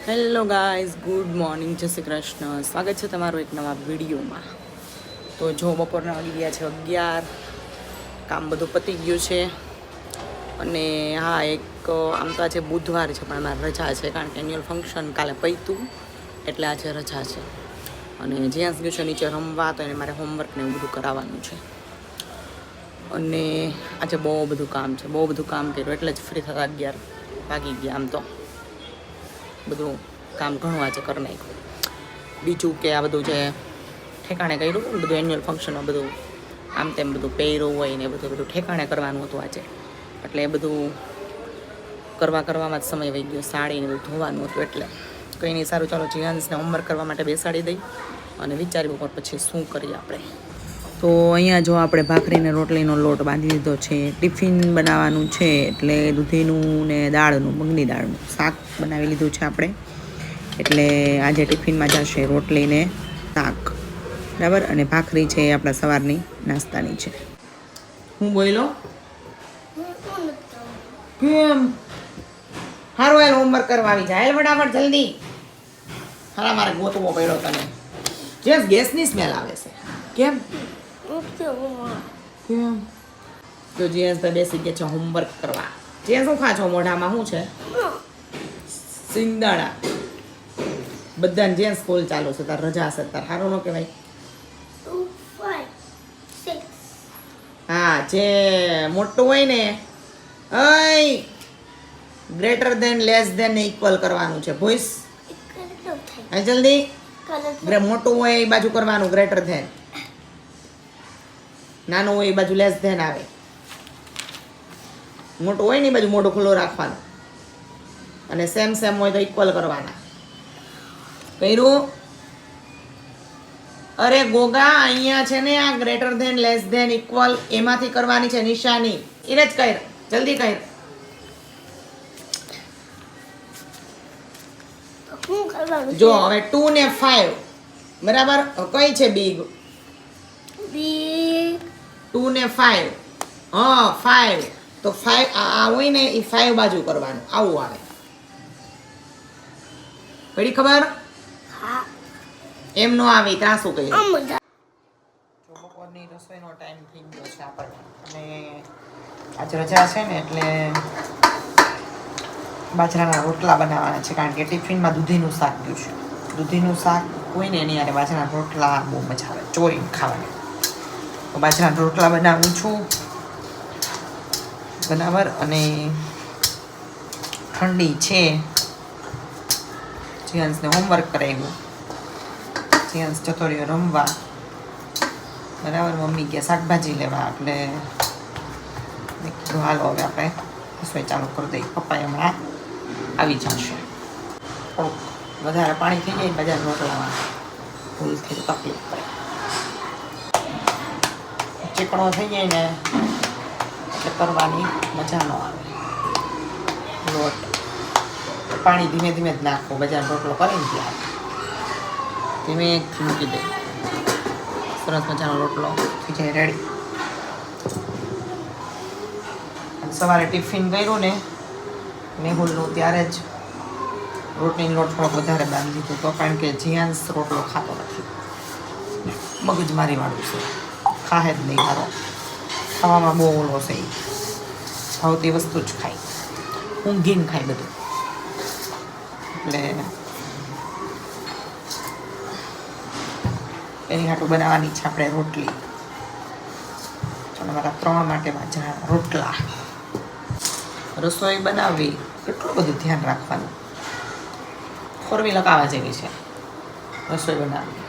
Hello guys, good morning, જય શ્રી કૃષ્ણ. સ્વાગત છે તમારું એક નવા વિડીયોમાં. તો જો બપોરના વાગી ગયા છે 11. કામ બધું પતી ગયું છે. અને હા, એક આમ તો આજે બુધવાર છે પણ મારે રજા છે, કારણ કે એન્યુઅલ ફંક્શન કાલે પત્યું એટલે આજે રજા છે. અને જ્યાં ગયું છે નીચે રમવા, તો એને મારે હોમવર્ક ને એવું બધું કરાવવાનું છે. અને આજે બહુ બધું કામ છે, બહુ બધું કામ કર્યું એટલે જ ફ્રી થતા 11 વાગી ગયા. આમ તો બધું કામ ઘણું આજે કરી નાખ્યું. બીજું કે આ બધું જે ઠેકાણે કર્યું બધું એન્યુઅલ ફંક્શનમાં બધું આમ તેમ બધું પહેર્યું હોય ને બધું ઠેકાણે કરવાનું હતું આજે, એટલે એ બધું કરવામાં જ સમય વહી ગયો. સાડીને બધું ધોવાનું હતું એટલે કંઈ નહીં. સારું, ચાલો જીયાન્સને હોમવર્ક કરવા માટે બેસાડી દઈ અને વિચાર્યું પણ પછી શું કરીએ આપણે. તો અહીંયા જો આપણે ભાખરીને રોટલીનો લોટ બાંધી દીધો છે. ટિફિન બનાવવાનું છે એટલે દૂધીનું ને દાળનું, મગની દાળનું શાક બનાવી લીધું છે આપણે. એટલે આજે ટિફિનમાં જશે રોટલીને શાક, બરાબર. અને ભાખરી છે એ આપણા સવારની નાસ્તાની છે. હું બોલો કેમ સારું યાર, હોમવર્ક કરવા આવી જાય ફટાફટ જલ્દી. હારા, મારે ગોતવો પડ્યો તને. જેસ ગેસની સ્મેલ આવે છે. કેમ કેમ તો જેસ ભાઈ બેસી ગયા છે હોમવર્ક કરવા. જે શું ખા છો મોઢામાં? શું છે? સિંગદાણા. બધાને જે સ્કૂલ ચાલુ છે તાર રજા છે, તાર સારું ન કહેવાય. હા, જે મોટું હોય ને ગ્રેટર ધેન, લેસ ધેન ને ઇક્વલ કરવાનું છે. ભૂસ જલ્દી. મોટું હોય એ બાજુ કરવાનું ગ્રેટર ધેન, નાનું હોય એ બાજુ લેસ ધેન આવે. મોટું હોય ને એ બાજુ મોઢું ખુલ્લું રાખવાનું, અને સેમ સેમ હોય તો ઇક્વલ કરવાના. કર્યું? અરે ગોગા, અહીંયા છે ને આ greater than, less than, equal એમાંથી કરવાની છે નિશાની. એને જ કર, જલ્દી કર. જો હવે 2 ને 5, બરાબર. કઈ છે બિગ? 2 ને 5. હા 5, તો 5 આ હોય ને એ 5 બાજુ કરવાનું, આવું આવે. પડી ખબર? એમ નો આવી, ત્રાસું કર્યું. બપોરની રસોઈનો ટાઈમ થઈ ગયો છે આપણને, અને આજે રજા છે ને એટલે બાજરાના રોટલા બનાવવાના છે, કારણ કે ટિફિનમાં દૂધીનું શાક ગયું છે. દૂધીનું શાક હોય ને એની યારે બાજરાના રોટલા બહુ મજા આવે ચોરીને ખાવાની. તો બાજરાના રોટલા બનાવું છું, બરાબર. અને ઠંડી છે. જીયાન્સને હોમવર્ક કરાવ્યું, જીયાન્સ જતો રહ્યો રમવા, બરાબર. મમ્મી ગયા શાકભાજી લેવા, એટલે મેં કીધું હાલો હવે આપણે રસોઈ ચાલુ કરી દઈએ. પપ્પા હમણાં આવી જશે. થોડુંક વધારે પાણી થઈ જાય બજાર રોટલામાં, ભૂલથી તકલીફ પડે. ચીકણો થઈ જાય ને એટલે કરવાની મજા ન આવે. લોટ પાણી ધીમે ધીમે જ નાખો, બજાર રોટલો કરીને ત્યાં ધીમેથી મૂકી દે. સરસ મજાનો રોટલો થઈ જાય રેડી. સવારે ટિફિન કર્યું ને મેહુલનું, ત્યારે જ રોટલીનો લોટ થોડોક વધારે બાંધી દીધો હતો, કારણ કે જીયાન્સ રોટલો ખાતો નથી. મગજમારી વાળું છે, ખાહે જ નહીં. ખાતો ખાવામાં બહુ ઓલો છે, ભાવતી વસ્તુ જ ખાય, ઊંઘીને ખાય બધું. એટલે એની હાટું બનાવવાની છે આપણે રોટલી. મારા 3 માટે બાજરાના રોટલા. રસોઈ બનાવવી કેટલું બધું ધ્યાન રાખવાનું. 4 વ્હીલ લગાવવા જેવી છે રસોઈ બનાવવી.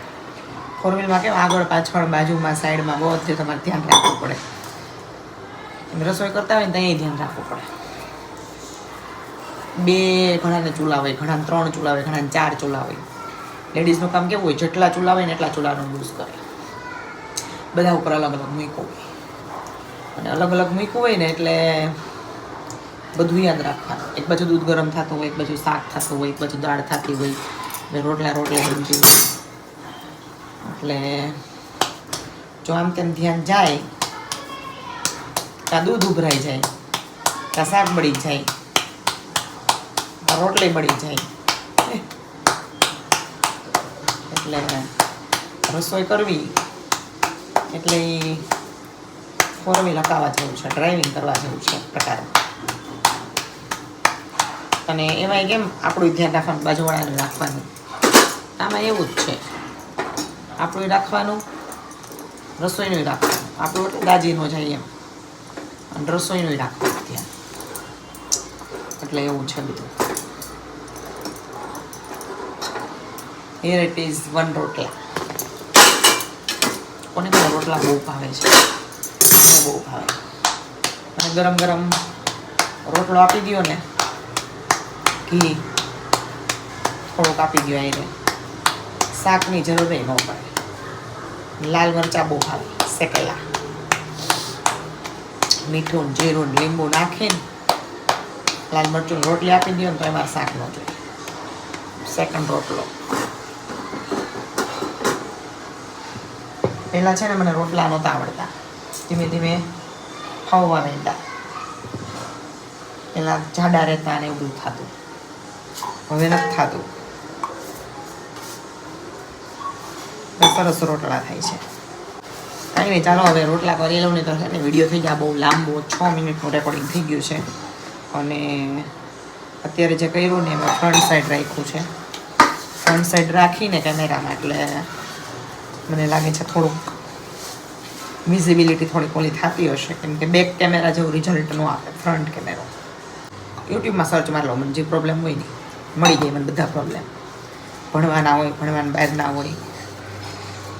4 વ્હીલમાં કેમ આગળ પાછળ બાજુમાં સાઈડમાં બધે તમારે ધ્યાન રાખવું પડે. રસોઈ કરતા હોય ને ત્યાં ધ્યાન રાખવું પડે. 2 ઘણાને ચૂલા હોય, ઘણાને 3 ચૂલા હોય, ઘણાને 4 ચૂલા હોય. લેડીઝનું કામ કેવું હોય, જેટલા ચૂલા હોય ને એટલા ચૂલાનો યુઝ કરે. બધા ઉપર અલગ અલગ મૂક્યું હોય, અને અલગ અલગ મૂક્યું હોય ને એટલે બધું યાદ રાખવાનું. એક બાજુ દૂધ ગરમ થતું હોય, એક બાજુ શાક થતું હોય, એક બાજુ દાળ થતી હોય, રોટલા બનતી હોય. એટલે જો આમ તેમ ધ્યાન જાય, કાં દૂધ ઉભરાઈ જાય, કાં શાક બળી જાય, કાં રોટલી બળી જાય. એટલે રસોઈ કરવી એટલે એ 4 વ્હીલ હકાવવા જેવું છે, ડ્રાઇવિંગ કરવા જેવું છે એક પ્રકારે. અને એમાંય કેમ આપણું ધ્યાન રાખવાનું, બાજુવાળાને રાખવાનું. આમાં એવું જ છે, આપણું રાખવાનું, રસોઈનું રાખવાનું. આપણું એટલે દાજી ન જાય એમ, અને રસોઈનું રાખવાનું ધ્યાન. એટલે એવું છે બધું. હિયર ઇટ ઇઝ 1 રોટલા. કોને કોને રોટલા બહુ ભાવે છે? બહુ ભાવે. અને ગરમ ગરમ રોટલો આપી દો ને, ઘી થોડુંક આપી દો એને, શાકની જરૂર ન પડે. લાલ મરચાં બહુ ભાવે શેકેલા, મીઠું જીરું લીંબુ નાખીને લાલ મરચું રોટલી આપી દો ને તો એમાં શાક ન જોઈએ. સેકન્ડ રોટલો. પહેલાં છે ને મને રોટલા નહોતા આવડતા, ધીમે ધીમે ફાવવા માંડ્યા. પહેલાં જાડા રહેતા ને એવું બધું થતું, હવે નથી થતું. સરસ રોટલા થાય છે. કાંઈ નહીં, ચાલો હવે રોટલા કરી લઉં ને તો છે ને વિડીયો થઈ ગયા બહુ લાંબો, 6 મિનિટનું રેકોર્ડિંગ થઈ ગયું છે. અને અત્યારે જે કર્યું ને એમાં ફ્રન્ટ સાઈડ રાખ્યું છે. ફ્રન્ટ સાઈડ રાખીને કેમેરામાં, એટલે મને લાગે છે થોડુંક વિઝિબિલિટી થોડીક ઓલી થતી હશે, કેમ કે બેક કેમેરા જેવું રિઝલ્ટ ન આપે ફ્રન્ટ કેમેરો. યુટ્યુબમાં સર્ચ મારી લો, મને જે પ્રોબ્લેમ હોય ને મળી જાય મને બધા પ્રોબ્લેમ. ભણવાના હોય, ભણવાના બહારના હોય,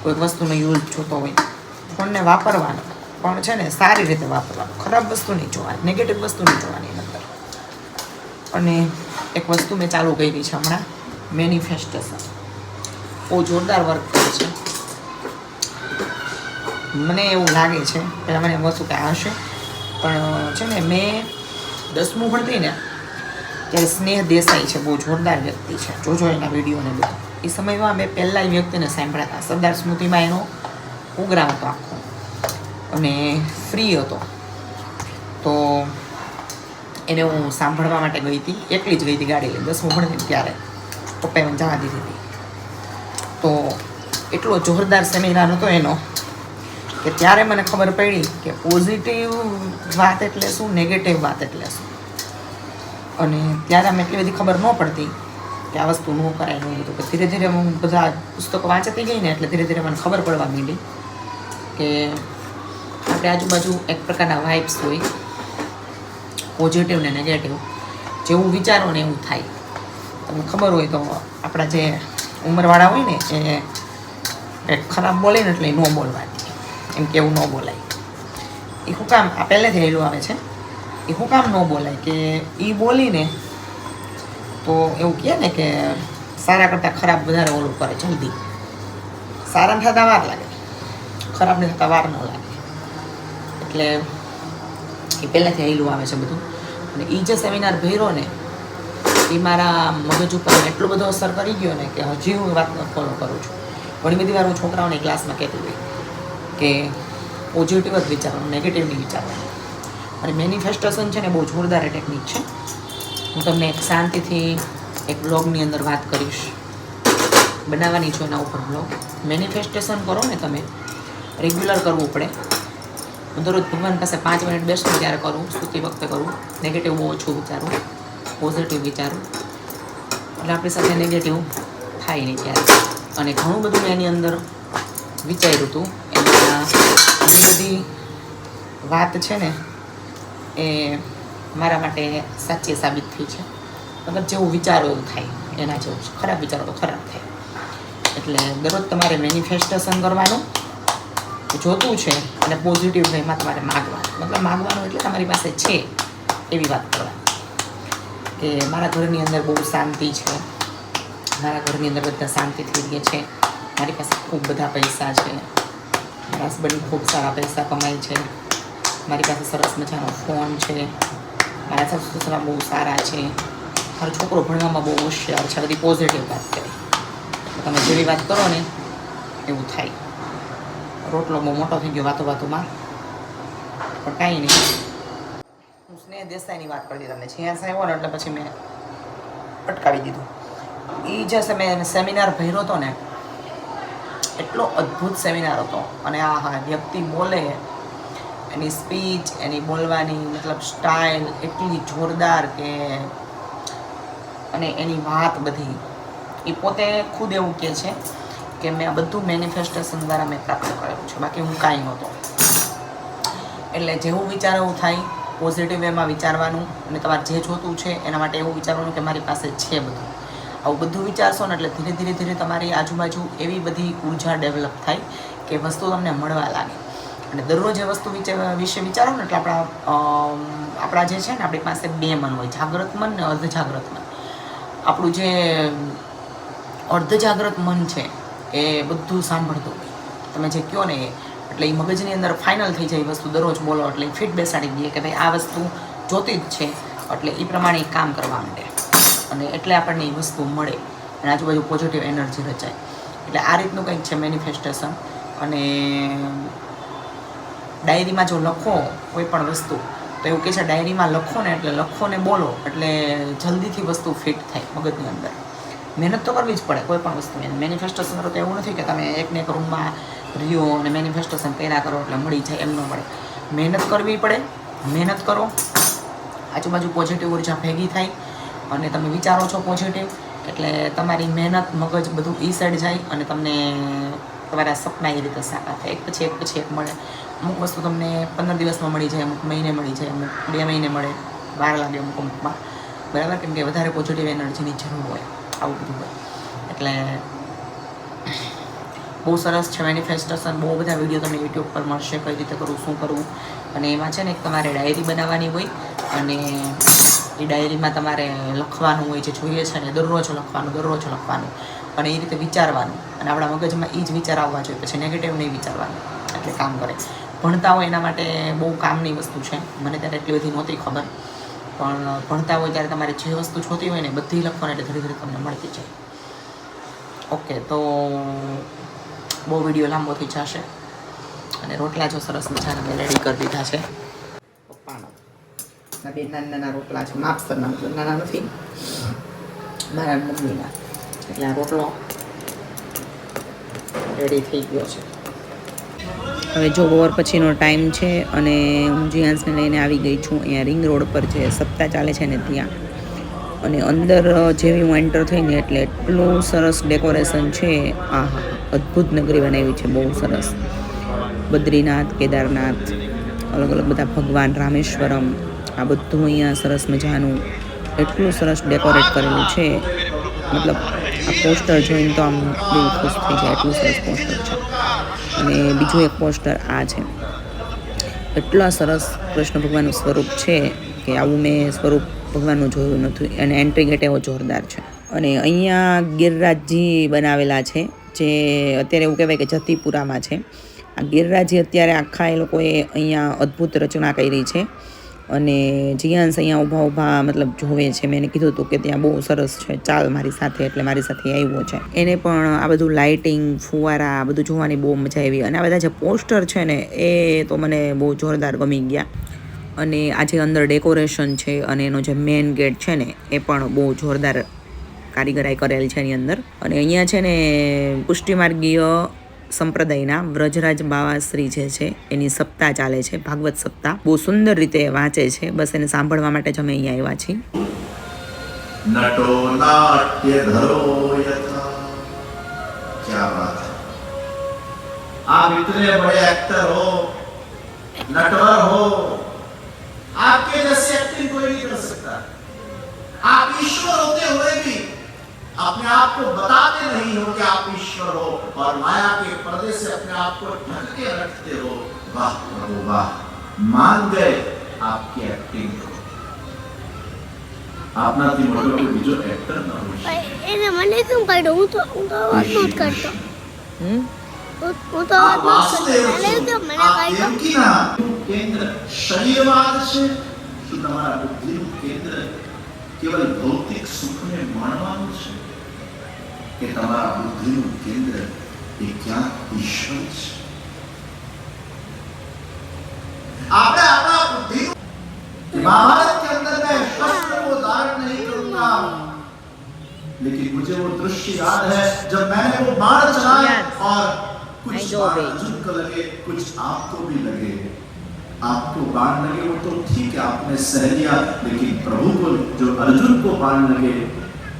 કોઈક વસ્તુનો યુઝ જોતો હોય, ફોનને વાપરવાનો પણ છે ને સારી રીતે વાપરવાનો. ખરાબ વસ્તુ નહીં જોવાની, નેગેટિવ વસ્તુ નહીં જોવાની અંદર. અને એક વસ્તુ મેં ચાલુ કરી છે હમણાં, મેનિફેસ્ટેશન. બહુ જોરદાર વર્ક કરે છે. મને એવું લાગે છે, પહેલાં મને એમ વસ્તુ કાંઈ હશે, પણ છે ને મેં 10મું ભણતી ને ત્યારે સ્નેહ દેસાઈ છે, બહુ જોરદાર વ્યક્તિ છે, જોજો એના વિડીયોને બધું. એ સમયમાં મેં પહેલાં એ વ્યક્તિને સાંભળ્યા હતા. સરદાર સ્મૃતિમાં એનો પ્રોગ્રામ હતો આખો, અને ફ્રી હતો. તો એને હું સાંભળવા માટે ગઈ હતી, એકલી જ ગઈ હતી ગાડી લઈને. 10મું ભણતી ત્યારે પપ્પાએ મને જવા દીધી હતી. તો એટલો જોરદાર સેમિનાર હતો એનો કે ત્યારે મને ખબર પડી કે પોઝિટિવ વાત એટલે શું, નેગેટિવ વાત એટલે શું. અને ત્યારે આમ એટલી બધી ખબર ન પડતી કે આ વસ્તુ ન કરાય ન બધું. કે ધીરે ધીરે હું બધા પુસ્તકો વાંચતી ગઈ ને એટલે ધીરે ધીરે મને ખબર પડવા માંડી કે આપણે આજુબાજુ એક પ્રકારના વાઇબ્સ હોય, પોઝિટિવ ને નેગેટિવ. જેવું વિચારો ને એવું થાય. તમને ખબર હોય તો આપણા જે ઉંમરવાળા હોય ને એ કંઈક ખરાબ બોલે ને એટલે ન બોલવાની, એમ કે એવું ન બોલાય. એ શું કામ, આ પહેલેથી રહેલું આવે છે, એ શું કામ ન બોલાય કે એ બોલીને તો એવું કહે ને કે સારા કરતાં ખરાબ વધારે ઓલું કરે જલ્દી. સારાને થતાં વાર લાગે, ખરાબને થતાં વાર ન લાગે. એટલે એ પહેલાંથી રહેલું આવે છે બધું. અને એ જે સેમિનાર ભર્યો ને એ મારા મગજ ઉપર એટલો બધો અસર કરી ગયો ને કે હજી હું એ વાતને ફોલો કરું છું. ઘણી બધી વાર હું છોકરાઓને ક્લાસમાં કહેતી હોય કે પોઝિટિવ જ વિચારવાનું, નેગેટિવ નહીં વિચારવાનું. અને મેનિફેસ્ટેશન છે ને બહુ જોરદાર ટેકનિક છે. હું તમને એક શાંતિથી એક બ્લોગની અંદર વાત કરીશ, બનાવવાની છું એના ઉપર બ્લોગ. મેનિફેસ્ટેશન કરો ને તમે, રેગ્યુલર કરવું પડે. હું દરરોજ ભગવાન પાસે 5 મિનિટ બેસું ત્યારે કરું, સૂતી વખતે કરું. નેગેટિવ બહુ ઓછું વિચારું, પોઝિટિવ વિચારું, એટલે આપણી સાથે નેગેટિવ થાય નહીં ક્યારે. અને ઘણું બધું મેં એની અંદર વિચાર્યું હતું. એમાં ઘણી બધી વાત છે ને એ મારા માટે સાચી સાબિત થઈ છે. અગર જેવું વિચારો એવું થાય, એના જેવું છે. ખરાબ વિચારો તો ખરાબ થાય. એટલે દરરોજ તમારે મેનિફેસ્ટેશન કરવાનું, જોતું છે, અને પોઝિટિવ વેમાં તમારે માગવાનું. મતલબ માગવાનું એટલે તમારી પાસે છે એવી વાત કરવાની કે મારા ઘરની અંદર બહુ શાંતિ છે, મારા ઘરની અંદર બધા શાંતિથી રહે છે, મારી પાસે ખૂબ બધા પૈસા છે, મારા હસબન્ડ ખૂબ સારા પૈસા કમાય છે, મારી પાસે સરસ મજાનો ફોન છે, મારા સાસુ સસરા બહુ સારા છે, મારો છોકરો ભણવામાં બહુ હોશિયાર છે. બધી પોઝિટિવ વાત કરી. તમે જેવી વાત કરો ને એવું થાય. રોટલો બહુ મોટો થઈ ગયો વાતોમાં, પણ કાંઈ નહીં. હું સ્નેહ દેસાઈની વાત કરતી તમને. જ્યાં આવ્યો ને એટલે પછી મેં અટકાવી દીધું. એ જે મેં સેમિનાર ભર્યો હતો ને એટલો અદ્ભુત સેમિનાર હતો. અને આ હા વ્યક્તિ બોલે, એની સ્પીચ, એની બોલવાની મતલબ સ્ટાઇલ એટલી જોરદાર અને એની વાત બધી, એ પોતે ખુદ એવું કહે છે કે મેં આ બધું મેનિફેસ્ટેશન દ્વારા મેં પ્રાપ્ત કરેલું છે, બાકી હું કાંઈ નહોતો. એટલે જેવું વિચાર એવું થાય, પોઝિટિવ વેમાં વિચારવાનું, અને તમારે જે જોતું છે એના માટે એવું વિચારવાનું કે મારી પાસે છે બધું. આવું બધું વિચારશો ને એટલે ધીરે ધીરે તમારી આજુબાજુ એવી બધી ઉર્જા ડેવલપ થાય કે વસ્તુ તમને મળવા લાગે. અને દરરોજ એ વસ્તુ વિશે વિચારો ને એટલે આપણા જે છે ને, આપણી પાસે બે મન હોય, જાગૃત મન ને અર્ધજાગ્રત મન. આપણું જે અર્ધજાગ્રત મન છે એ બધું સાંભળતું હોય, તમે જે કહો ને એટલે એ મગજની અંદર ફાઇનલ થઈ જાય વસ્તુ. દરરોજ બોલો એટલે ફિટ બેસાડી દઈએ કે ભાઈ આ વસ્તુ જોતી જ છે, એટલે એ પ્રમાણે કામ કરવા માંડે, અને એટલે આપણને એ વસ્તુ મળે અને આજુબાજુ પોઝિટિવ એનર્જી રચાય. એટલે આ રીતનું કંઈક છે મેનિફેસ્ટેશન. અને ડાયરીમાં જો લખો કોઈ પણ વસ્તુ, તો એવું કહે છે ડાયરીમાં લખો ને એટલે લખો ને બોલો એટલે જલ્દીથી વસ્તુ ફિટ થાય મગજની અંદર. મહેનત તો કરવી જ પડે કોઈ પણ વસ્તુ. મેનિફેસ્ટેશન કરો તો એવું નથી કે તમે એકને એક રૂમમાં રહ્યો અને મેનિફેસ્ટેશન કર્યા કરો એટલે મળી જાય, એમ ન મળે. મહેનત કરવી પડે, મહેનત કરો, આજુબાજુ પોઝિટિવ ઉર્જા ભેગી થાય અને તમે વિચારો છો પોઝિટિવ, એટલે તમારી મહેનત, મગજ બધું એ સાઈડ જાય અને તમને તમારા સપના એ રીતે સારા થાય. એક પછી એક મળે. અમુક વસ્તુ તમને 15 દિવસમાં મળી જાય, અમુક મહિને મળી જાય, અમુક 2 મહિને મળે, વાર લાગે અમુકમાં, બરાબર? કેમ કે વધારે પોઝિટિવ એનર્જીની જરૂર હોય, આવું બધું હોય. એટલે બહુ સરસ છે મેનિફેસ્ટેશન. બહુ બધા વિડીયો તમને યુટ્યુબ પર મળશે, કઈ રીતે કરવું, શું કરવું. અને એમાં છે ને એક તમારે ડાયરી બનાવવાની હોય, અને એ ડાયરીમાં તમારે લખવાનું હોય, જે જોઈએ છે ને દરરોજ લખવાનું અને એ રીતે વિચારવાનું. અને આપણા મગજમાં એ જ વિચાર આવવા જોઈએ, પછી નેગેટિવ નહીં વિચારવાનું, એટલે કામ કરે. ભણતા હોય એના માટે બહુ કામની વસ્તુ છે. મને ત્યારે એટલી બધી નહોતી ખબર, પણ ભણતા હોય ત્યારે તમારે જે વસ્તુ જોતી હોય ને બધી લખવાની, એટલે ધીરે તમને મળતી જાય. ઓકે, તો બહુ વિડીયો લાંબો થઈ જશે. અને રોટલા જો સરસ મજાના મેં રેડી કરી દીધા છે. પપ્પાનો બે નાના રોટલા છે, માપસરના, નાના નથી, મારા મમ્મીના. એટલે આ રોટલો રેડી થઈ ગયો છે. હવે જો બપોર પછીનો ટાઈમ છે અને હું જીયાન્સને લઈને આવી ગઈ છું અહીંયા રિંગ રોડ પર, જે સપ્તાહ ચાલે છે ને ત્યાં. અને અંદર જેવી હું એન્ટર થઈને એટલે એટલું સરસ ડેકોરેશન છે. હા, અદ્ભુત નગરી બનાવી છે, બહુ સરસ. બદ્રીનાથ, કેદારનાથ, અલગ અલગ બધા ભગવાન, રામેશ્વરમ, આ બધું અહીંયા સરસ મજાનું એટલું સરસ ડેકોરેટ કરેલું છે. મતલબ આ પોસ્ટર જોઈને તો આમ દિલ ખુશ થઈ જાય, એટલું સરસ પોસ્ટર છે. અને બીજું એક પોસ્ટર આ છે. એટલા સરસ કૃષ્ણ ભગવાનનું સ્વરૂપ છે કે આવું મેં સ્વરૂપ ભગવાનનું જોયું નથી. અને એન્ટ્રી ગેટ એવો જોરદાર છે. અને અહીંયા ગિરિરાજજી બનાવેલા છે, જે અત્યારે એવું કહેવાય કે જતીપુરામાં છે. આ ગિરિરાજજી અત્યારે આખા એ લોકોએ અહીંયા અદ્ભુત રચના કરી છે. અને જીયાન્સ અહીંયા ઊભા મતલબ જોવે છે. મેં એને કીધું હતું કે ત્યાં બહુ સરસ છે, ચાલ મારી સાથે, એટલે મારી સાથે આવ્યો છે. એને પણ આ બધું લાઇટિંગ, ફુવારા, આ બધું જોવાની બહુ મજા આવી. અને આ બધા જે પોસ્ટર છે ને એ તો મને બહુ જોરદાર ગમી ગયા. અને આ જે અંદર ડેકોરેશન છે અને એનો જે મેઇન ગેટ છે ને એ પણ બહુ જોરદાર કારીગરાઈ કરેલ છે એની અંદર. અને અહીંયા છે ને પુષ્ટિમાર્ગીય સંપ્રદાયના વ્રજરાજ બાવાશ્રી જે છે એની સપ્તાહ ચાલે છે, ભાગવત સપ્તાહ. બહુ સુંદર રીતે વાંચે છે. બસ એને સાંભળવા માટે જ અમે અહીંયા આવ્યા છીએ. નટો નાટ્ય ધરો યથા, क्या बात है। आप इतने बड़े एक्टर हो, नटवर हो, आपके जैसे एक्टिंग कोई नहीं कर सकता। आप ईश्वर होते हुए भी अपने आप को बताते नहीं हो कि आप ईश्वर हो, और माया के पर्दे से अपने आप को ढक के रखते हो। वाह प्रभु वाह, मान गए आपकी एक्टिंग को। આપનાથી મોટો કોઈ બીજો એક્ટર ન હોય શકે। એને મને શું કાઢો? હું તો વાત નહોત કરતો. હું તો વાત નહોત કરતો. મને કાઢો. કેન્દ્ર શરીરવાદ છે કે તમારા બુદ્ધિનું કેન્દ્ર કેવલ ભૌતિક સુખને માણવાનું છે, કે તમારા બુદ્ધિનું કેન્દ્ર એ ક્યાં ઈશ્વર છે? આપણે આપણા બુદ્ધિ महाभारत के अंदर मैं शस्त्र को धारण नहीं करूंगा, लेकिन मुझे वो दृश्य याद है जब मैंने वो बाण चलाया और कुछ नहीं, जो बाण भी। अर्जुन को लगे, कुछ आपको भी लगे। आपको बाण लगे वो तो ठीक है, आपने सह लिया, लेकिन प्रभु को जो अर्जुन को बाण लगे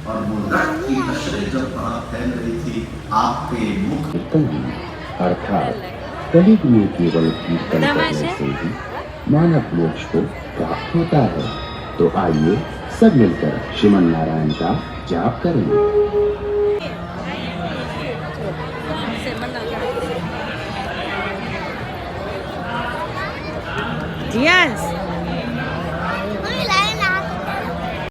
और वो रक्त की नशरें जब वहां फैल रही थी आपके मुख। अर्थात कलियुग में केवल कीर्तन करने से ही मानव मोक्ष को प्राप्त होता है। तो आइए सब मिलकर श्रीमन नारायण का जाप करें। जियांश